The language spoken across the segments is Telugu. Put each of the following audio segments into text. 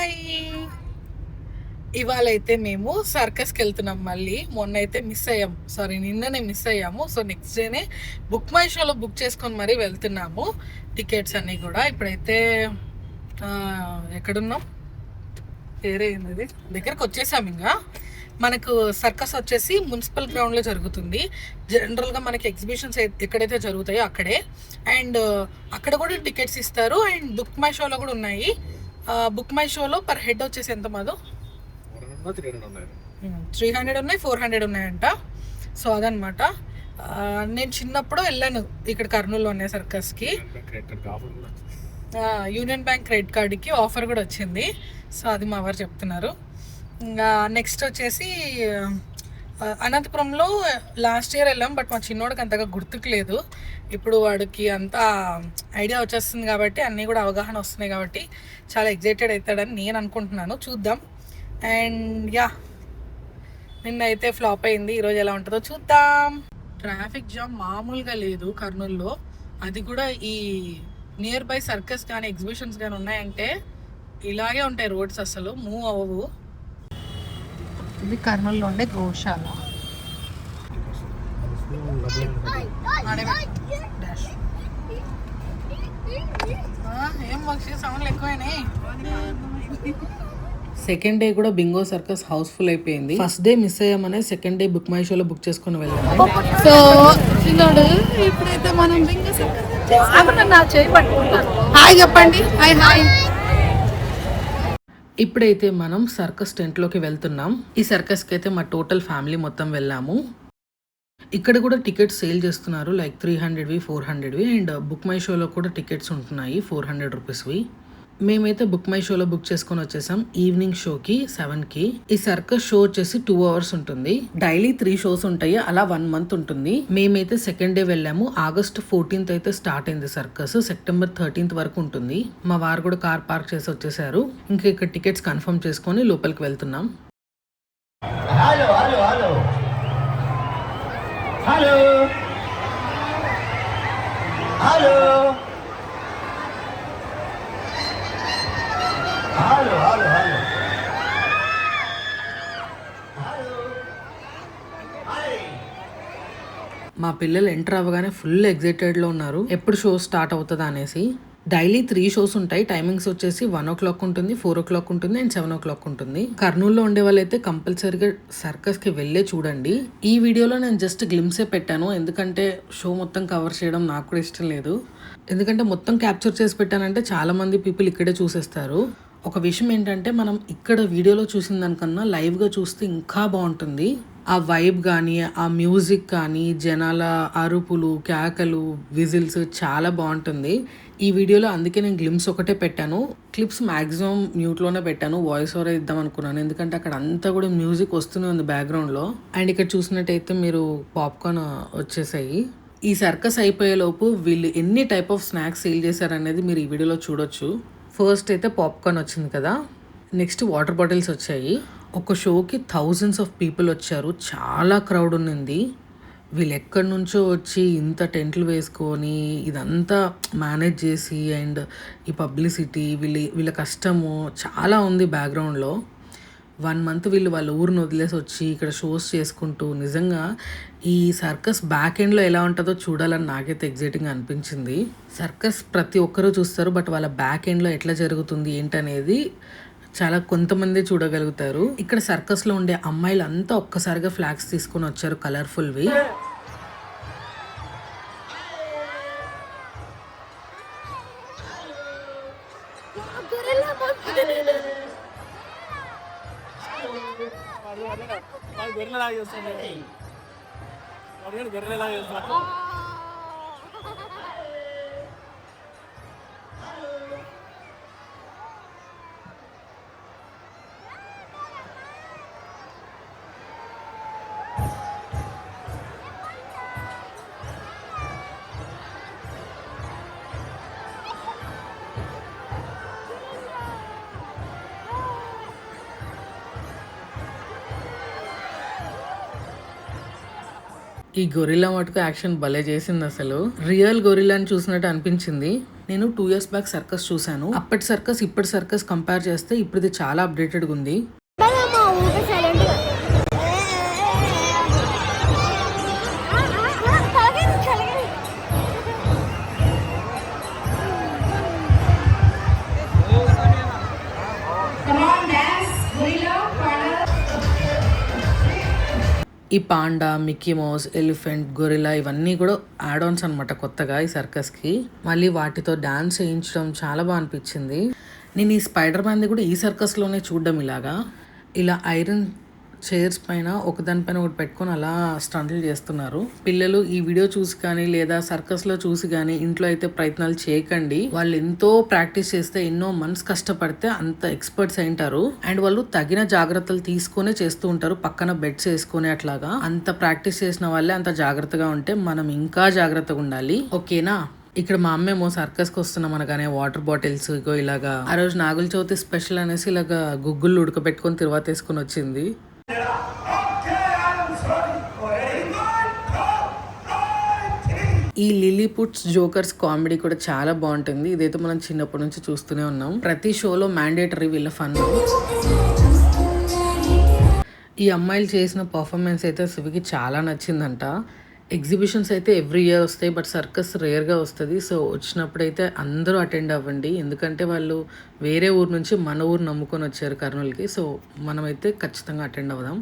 హాయ్! ఇవాళ అయితే మేము సర్కస్కి వెళ్తున్నాం. మళ్ళీ మొన్న అయితే మిస్ అయ్యాం, నిన్ననే మిస్ అయ్యాము. సో నెక్స్ట్ డేనే బుక్ మై షోలో బుక్ చేసుకొని మరీ వెళ్తున్నాము టికెట్స్ అన్నీ కూడా. ఇప్పుడైతే ఎక్కడున్నాం, పేరేంది, దగ్గరకు వచ్చేసాం. ఇంకా మనకు సర్కస్ వచ్చేసి మున్సిపల్ గ్రౌండ్లో జరుగుతుంది. జనరల్గా మనకి ఎగ్జిబిషన్స్ ఎక్కడైతే జరుగుతాయో అక్కడే, అండ్ అక్కడ కూడా టికెట్స్ ఇస్తారు. అండ్ బుక్ మై షోలో కూడా ఉన్నాయి. బుక్ మై షోలో పర్ హెడ్ వచ్చేసి ఎంత మాదో 300 ఉన్నాయి, 400 ఉన్నాయంట. సో అదనమాట. నేను చిన్నప్పుడు వెళ్ళాను ఇక్కడ కర్నూలులో ఉన్న సర్కస్కి. యూనియన్ బ్యాంక్ క్రెడిట్ కార్డుకి ఆఫర్ కూడా వచ్చింది. సో అది మా వారు చెప్తున్నారు. ఇంకా నెక్స్ట్ వచ్చేసి అనంతపురంలో లాస్ట్ ఇయర్ వెళ్ళాం, బట్ మా చిన్నోడికి అంతగా గుర్తుకు లేదు. ఇప్పుడు వాడికి అంతా ఐడియా వచ్చేస్తుంది కాబట్టి, అన్నీ కూడా అవగాహన వస్తున్నాయి కాబట్టి చాలా ఎగ్జైటెడ్ అవుతాడని నేను అనుకుంటున్నాను. చూద్దాం. అండ్ నిన్న అయితే ఫ్లాప్ అయింది, ఈరోజు ఎలా ఉంటుందో చూద్దాం. ట్రాఫిక్ జామ్ మామూలుగా లేదు కర్నూలులో. అది కూడా ఈ నియర్ బై సర్కస్ కానీ ఎగ్జిబిషన్స్ కానీ ఉన్నాయంటే ఇలాగే ఉంటాయి రోడ్స్, అసలు మూవ్ అవ్వవు. ఇది కర్నూలులో ఉండే గోశాల. ఏం సౌండ్లు ఎక్కువైనాయి. సెకండ్ డే కూడా బింగో సర్కస్ హౌస్ఫుల్ అయిపోయింది. ఫస్ట్ డే మిస్ అయ్యామనే second day book my show book చేసుకుని వెళ్ళాము. సో ఇప్పుడైతే మనం బింగో సర్కస్ హాయ్ చెప్పండి. Hi hi. ఇప్పుడైతే మనం సర్కస్ టెంట్లోకి వెళ్తున్నాం. ఈ సర్కస్కి అయితే మా టోటల్ ఫ్యామిలీ మొత్తం వెళ్ళాము. ఇక్కడ కూడా టికెట్స్ సేల్ చేస్తున్నారు, లైక్ 300వి 400వి. అండ్ బుక్ మై షోలో కూడా టికెట్స్ ఉంటున్నాయి 400 రూపీస్వి. మేమైతే బుక్ మై షోలో బుక్ చేసుకొని వచ్చేసాం ఈవినింగ్ షోకి 7కి. ఈ సర్కస్ షో వచ్చేసి 2 hours ఉంటుంది. డైలీ 3 shows ఉంటాయి, అలా 1 month ఉంటుంది. మేమైతే సెకండ్ డే వెళ్ళాము. August 14th అయితే స్టార్ట్ అయింది సర్కస్. September 13th వరకు ఉంటుంది. మా వారు కూడా కార్ పార్క్ చేసి వచ్చేసారు. ఇంకా ఇక్కడ టికెట్స్ కన్ఫర్మ్ చేసుకొని లోపలికి వెళ్తున్నాం. Hello hello hello hello hello hello hello hello మా పిల్లలు ఎంటర్ అవ్వగానే ఫుల్ ఎగ్జైటెడ్లో ఉన్నారు, ఎప్పుడు షో స్టార్ట్ అవుతుందా అనేసి. డైలీ 3 shows ఉంటాయి. టైమింగ్స్ వచ్చేసి 1 o'clock ఉంటుంది, 4 o'clock ఉంటుంది అండ్ 7 o'clock ఉంటుంది. కర్నూలులో ఉండే వాళ్ళైతే కంపల్సరీగా సర్కస్కి వెళ్ళే చూడండి. ఈ వీడియోలో నేను జస్ట్ గ్లిమ్సే పెట్టాను, ఎందుకంటే షో మొత్తం కవర్ చేయడం నాకు కూడా ఇష్టం లేదు. ఎందుకంటే మొత్తం క్యాప్చర్ చేసి పెట్టానంటే చాలా మంది పీపుల్ ఇక్కడే చూసేస్తారు. ఒక విషయం ఏంటంటే, మనం ఇక్కడ వీడియోలో చూసిన దానికన్నా లైవ్గా చూస్తే ఇంకా బాగుంటుంది. ఆ వైబ్ కానీ, ఆ మ్యూజిక్ కానీ, జనాల అరుపులు, కేకలు, విజిల్స్ చాలా బాగుంటుంది ఈ వీడియోలో. అందుకే నేను గ్లిమ్స్ ఒకటే పెట్టాను. క్లిప్స్ మ్యాక్సిమం మ్యూట్లోనే పెట్టాను, వాయిస్ ఓవర్ ఇద్దాం అనుకున్నాను, ఎందుకంటే అక్కడ అంతా కూడా మ్యూజిక్ వస్తూనే ఉంది బ్యాక్గ్రౌండ్లో. అండ్ ఇక్కడ చూసినట్టయితే మీరు పాప్కార్న్ వచ్చేసాయి. ఈ సర్కస్ అయిపోయేలోపు వీళ్ళు ఎన్ని టైప్ ఆఫ్ స్నాక్స్ సేల్ చేశారనేది మీరు ఈ వీడియోలో చూడొచ్చు. ఫస్ట్ అయితే పాప్కార్న్ వచ్చింది కదా, నెక్స్ట్ వాటర్ బాటిల్స్ వచ్చాయి. ఒక షోకి thousands of people వచ్చారు, చాలా క్రౌడ్ ఉన్నింది. వీళ్ళు ఎక్కడి నుంచో వచ్చి ఇంత టెంట్లు వేసుకొని ఇదంతా మేనేజ్ చేసి, అండ్ ఈ పబ్లిసిటీ, వీళ్ళ కష్టము చాలా ఉంది బ్యాక్గ్రౌండ్లో. 1 month వీళ్ళు వాళ్ళ ఊరిని వదిలేసి వచ్చి ఇక్కడ షోస్ చేసుకుంటూ, నిజంగా ఈ సర్కస్ బ్యాక్ ఎండ్లో ఎలా ఉంటుందో చూడాలని నాకైతే ఎగ్జైటింగ్ అనిపించింది. సర్కస్ ప్రతి ఒక్కరూ చూస్తారు, బట్ వాళ్ళ బ్యాక్ ఎండ్లో ఎట్లా జరుగుతుంది ఏంటనేది చాలా కొంతమంది చూడగలుగుతారు. ఇక్కడ సర్కస్లో ఉండే అమ్మాయిలు అంతా ఒక్కసారిగా ఫ్లాగ్స్ తీసుకొని వచ్చారు, కలర్ఫుల్వి. ఈ గొరిల్లా మటుకు యాక్షన్ భలే చేసింది, అసలు రియల్ గొరిల్లాని చూసినట్టు అనిపించింది. నేను 2 ఇయర్స్ బ్యాక్ సర్కస్ చూశాను. అప్పటి సర్కస్ ఇప్పటి సర్కస్ కంపేర్ చేస్తే ఇప్పుడు చాలా అప్డేటెడ్గా ఉంది. ఈ panda, Mickey mouse, elephant, guerrilla ఇవన్నీ కూడా యాడ్ ఆన్స్ అనమాట కొత్తగా ఈ సర్కస్కి. మళ్ళీ వాటితో డాన్స్ చేయించడం చాలా బాగా అనిపించింది. నేను ఈ స్పైడర్ మ్యాన్ది కూడా ఈ సర్కస్లోనే చూడడం ఇలాగా. ఇలా ఐరన్ చైర్స్ పైన ఒకదానిపైన ఒకటి పెట్టుకొని అలా స్టంట్లు చేస్తున్నారు. పిల్లలు ఈ వీడియో చూసి కానీ లేదా సర్కస్లో చూసి కానీ ఇంట్లో అయితే ప్రయత్నాలు చేయకండి. వాళ్ళు ఎంతో ప్రాక్టీస్ చేస్తే, ఎన్నో మంత్స్ కష్టపడితే అంత ఎక్స్పర్ట్స్ అయింటారు. అండ్ వాళ్ళు తగిన జాగ్రత్తలు తీసుకునే చేస్తూ ఉంటారు. పక్కన బెడ్స్ వేసుకుని అట్లాగా అంత ప్రాక్టీస్ చేసిన వాళ్ళే అంత జాగ్రత్తగా ఉంటే మనం ఇంకా జాగ్రత్తగా ఉండాలి. ఓకేనా? ఇక్కడ మా అమ్మేమో సర్కస్కి వస్తున్నాం అనగానే వాటర్ బాటిల్స్ ఇగో ఇలాగా ఆ రోజు నాగుల చవితి స్పెషల్ అనేసి ఇలాగా గుగ్గులు ఉడకబెట్టుకొని తిరువాత వేసుకొని వచ్చింది. ఈ లిలీపుట్స్ జోకర్స్ కామెడీ కూడా చాలా బాగుంటుంది. ఇదైతే మనం చిన్నప్పటి నుంచి చూస్తూనే ఉన్నాం. ప్రతి షోలో మ్యాండేటరీ వీళ్ళ ఫన్. ఈ అమ్మాయిలు చేసిన పర్ఫార్మెన్స్ అయితే శివికి చాలా నచ్చిందంట. ఎగ్జిబిషన్స్ అయితే ఎవ్రీ ఇయర్ వస్తాయి, బట్ సర్కస్ రేర్గా వస్తుంది. సో వచ్చినప్పుడైతే అందరూ అటెండ్ అవ్వండి, ఎందుకంటే వాళ్ళు వేరే ఊరు నుంచి మన ఊరు నమ్ముకొని వచ్చారు కర్నూలుకి. సో మనమైతే ఖచ్చితంగా అటెండ్ అవుదాం.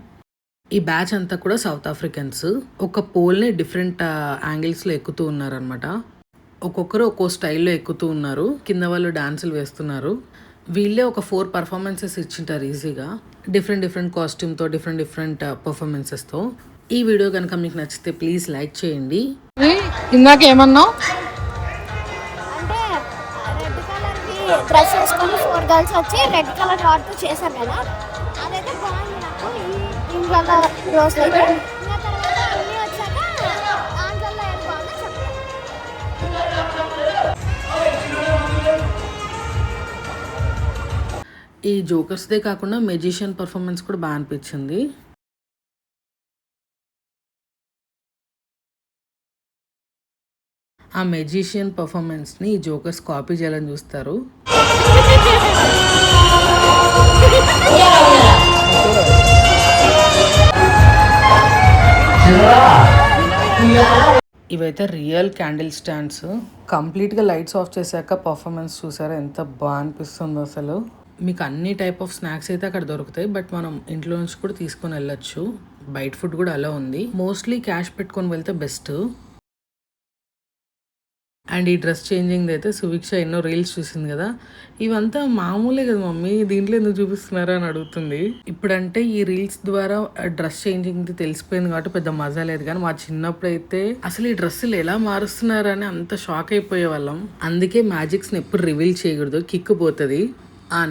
ఈ బ్యాచ్ అంతా కూడా సౌత్ ఆఫ్రికన్స్. ఒక పోల్ని డిఫరెంట్ యాంగిల్స్లో ఎక్కుతూ ఉన్నారనమాట. ఒక్కొక్కరు ఒక్కో స్టైల్లో ఎక్కుతూ ఉన్నారు. కింద వాళ్ళు డాన్సులు వేస్తున్నారు. వీళ్ళే ఒక 4 పర్ఫార్మెన్సెస్ ఇచ్చింటారు ఈజీగా, డిఫరెంట్ కాస్ట్యూమ్తో, డిఫరెంట్ పర్ఫార్మెన్సెస్తో. ఈ వీడియో కనుక మీకు నచ్చితే ప్లీజ్ లైక్ చేయండి. ఇందాక ఏమన్నావు అంటే రెడ్ కలర్ డ్రెస్ వేసుకొని 4 గర్ల్స్ వచ్చి రెడ్ కలర్ వాటితో చేశారు కదా, అదైతే బాగుంది నాకు. ఈ కలర్ రోజ్ అయితే ఇంకా తర్వాత అన్నీ వచ్చాక దాంట్లో ఏం బాగుందో చెప్పాను. ఈ జోకర్స్దే కాకుండా మెజిషియన్ పర్ఫార్మెన్స్ కూడా బాగా అనిపించింది. ఆ మెజిషియన్ పర్ఫార్మెన్స్ని ఈ జోకర్స్ కాపీ చేయాలని చూస్తారు. ఇవైతే రియల్ క్యాండిల్ స్టాండ్స్. కంప్లీట్గా లైట్స్ ఆఫ్ చేశాక పర్ఫార్మెన్స్ చూసారా ఎంత బాగా అనిపిస్తుందో అసలు. మీకు అన్ని టైప్ ఆఫ్ స్నాక్స్ అయితే అక్కడ దొరుకుతాయి, బట్ మనం ఇంట్లో నుంచి కూడా తీసుకొని వెళ్ళొచ్చు. బయట ఫుడ్ కూడా అలా ఉంది. మోస్ట్లీ క్యాష్ పెట్టుకొని వెళ్తే బెస్ట్. అండ్ ఈ డ్రెస్ చేంజింగ్ అయితే సువిక్ష ఎన్నో రీల్స్ చూసింది కదా, ఇవంతా మామూలే కదా మమ్మీ, దీంట్లో ఎందుకు చూపిస్తున్నారా అని అడుగుతుంది. ఇప్పుడంటే ఈ రీల్స్ ద్వారా డ్రెస్ చేంజింగ్ తెలిసిపోయింది కాబట్టి పెద్ద మజా లేదు, కానీ మా చిన్నప్పుడు అయితే అసలు ఈ డ్రెస్సులు ఎలా మారుస్తున్నారని అంత షాక్ అయిపోయే వాళ్ళం. అందుకే మ్యాజిక్స్ని ఎప్పుడు రివీల్ చేయకూడదు, కిక్ పోతుంది.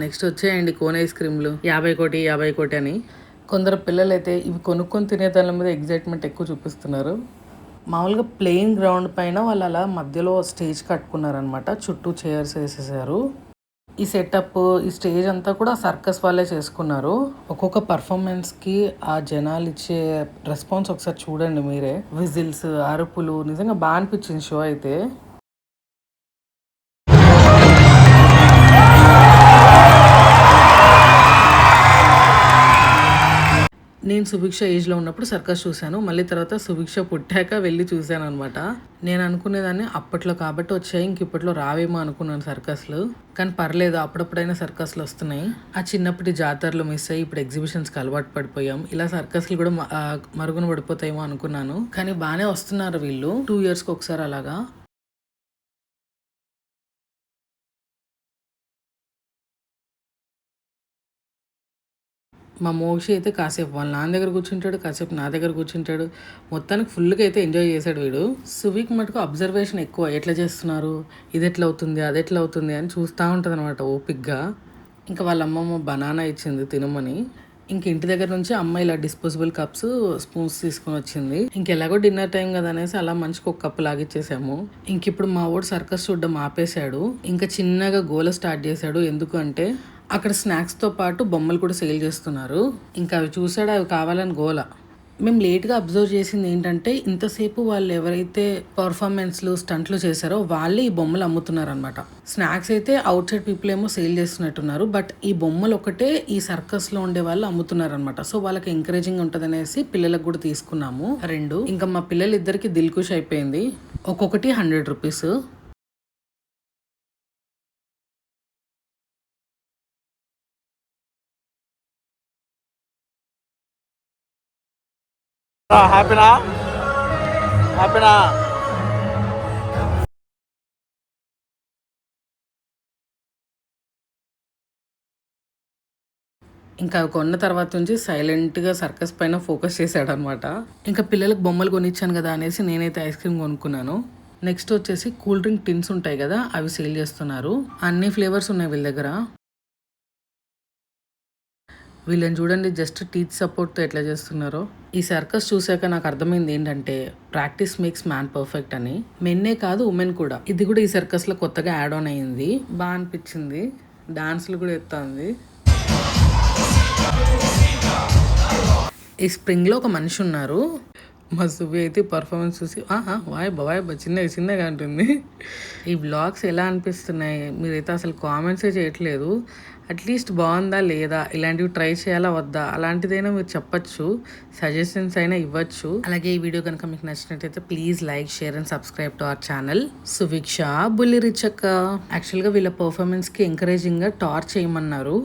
నెక్స్ట్ వచ్చేయండి కోన్ ఐస్ క్రీమ్లు 50 కోటి అని. కొందరు పిల్లలు అయితే ఇవి కొనుక్కొని తినేదాని మీద ఎగ్జైట్మెంట్ ఎక్కువ చూపిస్తున్నారు. మామూలుగా ప్లెయిన్ గ్రౌండ్ పైన వాళ్ళు అలా మధ్యలో స్టేజ్ కట్టుకున్నారనమాట, చుట్టూ చైర్స్ వేసేసారు. ఈ సెటప్, ఈ స్టేజ్ అంతా కూడా సర్కస్ వాళ్ళే చేసుకున్నారు. ఒక్కొక్క పర్ఫార్మెన్స్కి ఆ జనాలు ఇచ్చే రెస్పాన్స్ ఒకసారి చూడండి మీరే. విజిల్స్, అరుపులు, నిజంగా బాగా అనిపించింది షో అయితే. నేను సుభిక్ష ఏజ్లో ఉన్నప్పుడు సర్కస్ చూశాను, మళ్ళీ తర్వాత సుభిక్ష పుట్టాక వెళ్ళి చూశాను అనమాట. నేను అనుకునేదాన్ని అప్పట్లో కాబట్టి వచ్చాయి, ఇంక ఇప్పట్లో రావేమో అనుకున్నాను సర్కస్లు. కానీ పర్లేదు, అప్పుడప్పుడైనా సర్కస్లు వస్తున్నాయి. ఆ చిన్నప్పటి జాతరలు మిస్ అయ్యి ఇప్పుడు ఎగ్జిబిషన్స్కి అలవాటు పడిపోయాం. ఇలా సర్కస్లు కూడా మరుగున పడిపోతాయేమో అనుకున్నాను, కానీ బాగానే వస్తున్నారు వీళ్ళు 2 ఇయర్స్కి ఒకసారి అలాగా. మా మోక్షి అయితే కాసేపు వాళ్ళ నాన్న దగ్గర కూర్చుంటాడు, కాసేపు నా దగ్గర కూర్చుంటాడు. మొత్తానికి ఫుల్గా అయితే ఎంజాయ్ చేశాడు వీడు. సువిక్ మటుకు అబ్జర్వేషన్ ఎక్కువ, ఎట్లా చేస్తున్నారు, ఇది ఎట్లా అవుతుంది, అది ఎట్లా అవుతుంది అని చూస్తూ ఉంటుంది అనమాట ఓపిక్గా. ఇంకా వాళ్ళ అమ్మమ్మ బనానా ఇచ్చింది తినమని. ఇంక ఇంటి దగ్గర నుంచి అమ్మ ఇలా డిస్పోజబుల్ కప్స్, స్పూన్స్ తీసుకుని వచ్చింది. ఇంకెలాగో డిన్నర్ టైం కదా అనేసి అలా మంచిగా ఒక కప్పు లాగిచ్చేసాము. ఇంక ఇప్పుడు మా వాడు సర్కస్ చూడడం ఆపేశాడు. ఇంకా చిన్నగా గోల స్టార్ట్ చేశాడు. ఎందుకంటే అక్కడ స్నాక్స్తో పాటు బొమ్మలు కూడా సేల్ చేస్తున్నారు. ఇంకా అవి చూసాడు, అవి కావాలని గోల. మేము లేట్గా అబ్జర్వ్ చేసింది ఏంటంటే ఇంతసేపు వాళ్ళు ఎవరైతే పర్ఫార్మెన్స్లు స్టంట్లు చేశారో వాళ్ళే ఈ బొమ్మలు అమ్ముతున్నారనమాట. స్నాక్స్ అయితే అవుట్ సైడ్ పీపుల్ ఏమో సేల్ చేస్తున్నట్టున్నారు, బట్ ఈ బొమ్మలు ఒకటే ఈ సర్కస్లో ఉండే వాళ్ళు అమ్ముతున్నారనమాట. సో వాళ్ళకి ఎంకరేజింగ్ ఉంటుంది అనేసి పిల్లలకు కూడా తీసుకున్నాము 2. ఇంకా మా పిల్లలు ఇద్దరికి దిల్కుష్ అయిపోయింది. ఒక్కొక్కటి 100 రూపీస్. హ్యాపీనా హ్యాపీనా ఇంకా అవి కొన్న తర్వాత నుంచి సైలెంట్గా సర్కస్ పైన ఫోకస్ చేశాడనమాట. ఇంకా పిల్లలకు బొమ్మలు కొనిచ్చాను కదా అనేసి నేనైతే ఐస్ క్రీమ్ కొనుక్కున్నాను. నెక్స్ట్ వచ్చేసి కూల్ డ్రింక్ టిన్స్ ఉంటాయి కదా, అవి సేల్ చేస్తున్నారు. అన్ని ఫ్లేవర్స్ ఉన్నాయి వీళ్ళ దగ్గర. వీళ్ళని చూడండి జస్ట్ టీత్ సపోర్ట్తో ఎట్లా చేస్తున్నారో. ఈ సర్కస్ చూసాక నాకు అర్థమైంది ఏంటంటే ప్రాక్టీస్ మేక్స్ మ్యాన్ పర్ఫెక్ట్ అని. మెన్నే కాదు ఉమెన్ కూడా. ఇది కూడా ఈ సర్కస్లో కొత్తగా యాడ్ ఆన్ అయ్యింది. బాగా అనిపించింది. డాన్స్లు కూడా ఎత్తాంది. ఈ స్ప్రింగ్లో ఒక మనిషి ఉన్నారు. మా సువి అయితే పర్ఫార్మెన్స్ చూసి వాయబ్బా చిన్నగా ఉంటుంది. ఈ వ్లాగ్స్ ఎలా అనిపిస్తున్నాయి మీరైతే అసలు కామెంట్సే చేయట్లేదు. అట్లీస్ట్ బాగుందా లేదా, ఇలాంటివి ట్రై చేయాలా వద్దా, అలాంటిదైనా మీరు చెప్పచ్చు, సజెషన్స్ అయినా ఇవ్వచ్చు. అలాగే ఈ వీడియో కనుక మీకు నచ్చినట్టయితే please like, share and subscribe to our channel. Suviksha బుల్లిరిచక్క. యాక్చువల్గా వీళ్ళ పర్ఫార్మెన్స్కి ఎంకరేజింగ్గా టార్చ్ చేయమన్నారు.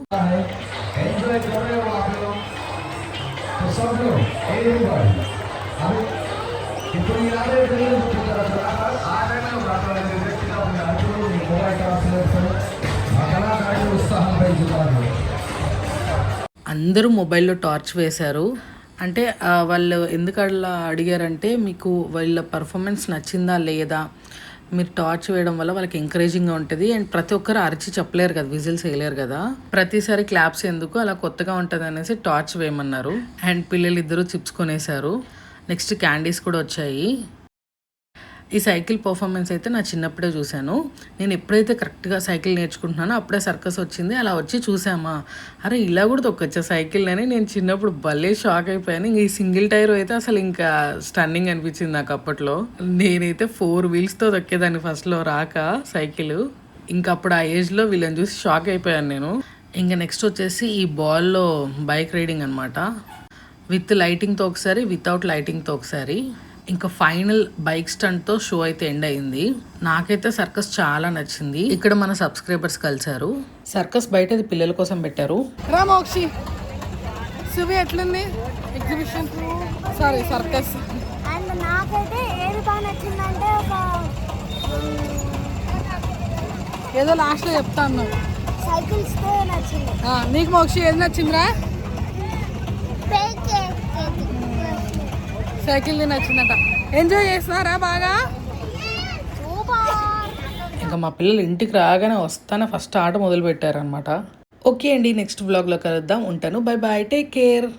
అందరూ మొబైల్లో టార్చ్ వేశారు. అంటే వాళ్ళు ఎందుకు అలా అడిగారంటే మీకు వాళ్ళ పర్ఫార్మెన్స్ నచ్చిందా లేదా, మీరు టార్చ్ వేయడం వల్ల వాళ్ళకి ఎంకరేజింగ్గా ఉంటుంది. అండ్ ప్రతి ఒక్కరు అరిచి చెప్పలేరు కదా, విజిల్స్ వేయలేరు కదా, ప్రతిసారి క్లాప్స్ ఎందుకు, అలా కొత్తగా ఉంటుంది అనేసి టార్చ్ వేయమన్నారు. అండ్ పిల్లలు ఇద్దరు చిప్స్ కొనేశారు. నెక్స్ట్ క్యాండీస్ కూడా వచ్చాయి. ఈ సైకిల్ పర్ఫార్మెన్స్ అయితే నా చిన్నప్పుడే చూశాను. నేను ఎప్పుడైతే కరెక్ట్గా సైకిల్ నేర్చుకుంటున్నానో అప్పుడే సర్కస్ వచ్చింది. అలా వచ్చి చూసామా, అరే ఇలా కూడా తొక్కొచ్చా సైకిల్ అని నేను చిన్నప్పుడు భలే షాక్ అయిపోయాను. ఇంక ఈ సింగిల్ టైర్ అయితే అసలు ఇంకా స్టన్నింగ్ అనిపించింది నాకు అప్పట్లో. నేనైతే 4 వీల్స్తో తొక్కేదాన్ని ఫస్ట్లో రాక సైకిల్. ఇంకా అప్పుడు ఆ ఏజ్లో వీళ్ళని చూసి షాక్ అయిపోయాను నేను. ఇంకా నెక్స్ట్ వచ్చేసి ఈ బాల్లో బైక్ రైడింగ్ అనమాట. విత్ లైటింగ్తో ఒకసారి, వితౌట్ లైటింగ్తో ఒకసారి. ఇంకా ఫైనల్ బైక్ స్టంట్తో షో అయితే ఎండ్ అయింది. నాకైతే సర్కస్ చాలా నచ్చింది. ఇక్కడ మన సబ్స్క్రైబర్స్ కలిసారు. సర్కస్ బయట ఇది పిల్లల కోసం పెట్టారు. రామోక్షి సువి ఎట్లుంది ఎగ్జిబిషన్, సారీ సర్కస్? అండ్ నాకైతే ఏది బాగా నచ్చిందంటే ఏదో లాస్ట్లో చెప్తాను. సైకిల్స్ నచ్చింది. నీకు మోక్షి ఏది నచ్చిందిరా? సైకిల్ది నచ్చిందట. ఎంజాయ్ చేస్తున్నారా బాగా? ఇంకా మా పిల్లలు ఇంటికి రాగానే వస్తానే ఫస్ట్ ఆట మొదలు పెట్టారనమాట. ఓకే అండి, నెక్స్ట్ వ్లాగ్లో కలుద్దాం. ఉంటాను. Bye bye, take care.